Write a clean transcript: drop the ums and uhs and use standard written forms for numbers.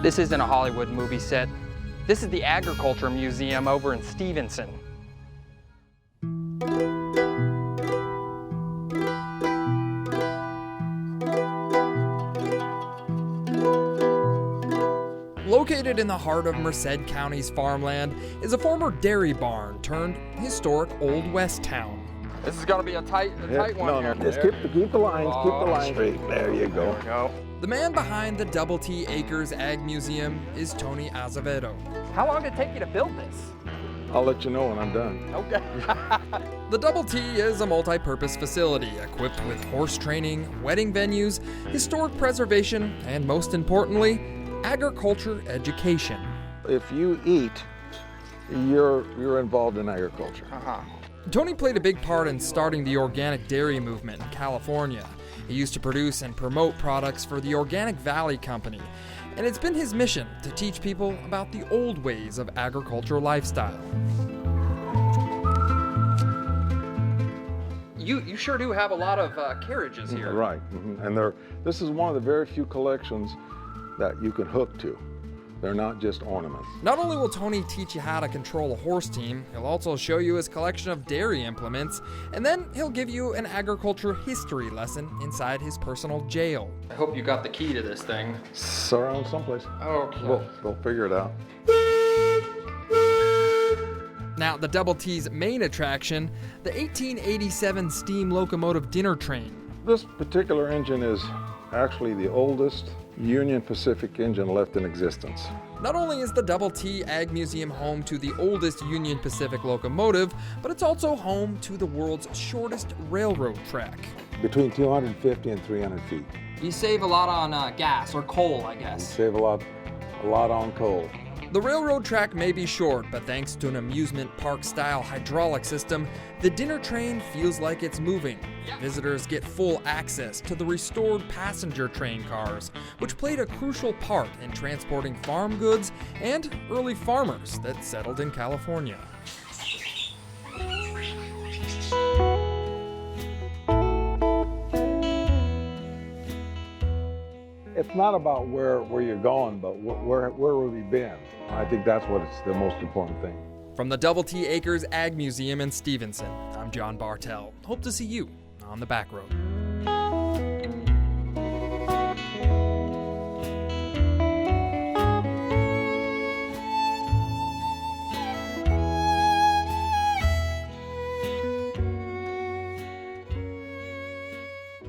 This isn't a Hollywood movie set. This is the Agriculture Museum over in Stevenson. Located in the heart of Merced County's farmland is a former dairy barn turned historic Old West town. This is gonna be a tight one here. Just keep the lines straight. There you go. There we go. The man behind the Double T Acres Ag Museum is Tony Azevedo. How long did it take you to build this? I'll let you know when I'm done. Okay. The Double T is a multi-purpose facility equipped with horse training, wedding venues, historic preservation, and most importantly, agriculture education. If you eat, you're involved in agriculture. Tony played a big part in starting the organic dairy movement in California. He used to produce and promote products for the Organic Valley Company, and it's been his mission to teach people about the old ways of agricultural lifestyle. You sure do have a lot of carriages here. Right, and this is one of the very few collections that you can hook to. They're not just ornaments. Not only will Tony teach you how to control a horse team, he'll also show you his collection of dairy implements, and then he'll give you an agriculture history lesson inside his personal jail. I hope you got the key to this thing. It's around someplace. Okay. We'll figure it out. Now, the Double T's main attraction, the 1887 steam locomotive dinner train. This particular engine is actually the oldest Union Pacific engine left in existence. Not only is the Double T Ag Museum home to the oldest Union Pacific locomotive, but it's also home to the world's shortest railroad track. Between 250 and 300 feet. You save a lot on gas or coal, I guess. Save a lot on coal. The railroad track may be short, but thanks to an amusement park-style hydraulic system, the dinner train feels like it's moving. Visitors get full access to the restored passenger train cars, which played a crucial part in transporting farm goods and early farmers that settled in California. It's not about where you're going, but where have we been? I think that's what's the most important thing. From the Double T Acres Ag Museum in Stevenson, I'm John Bartell. Hope to see you on the Backroad.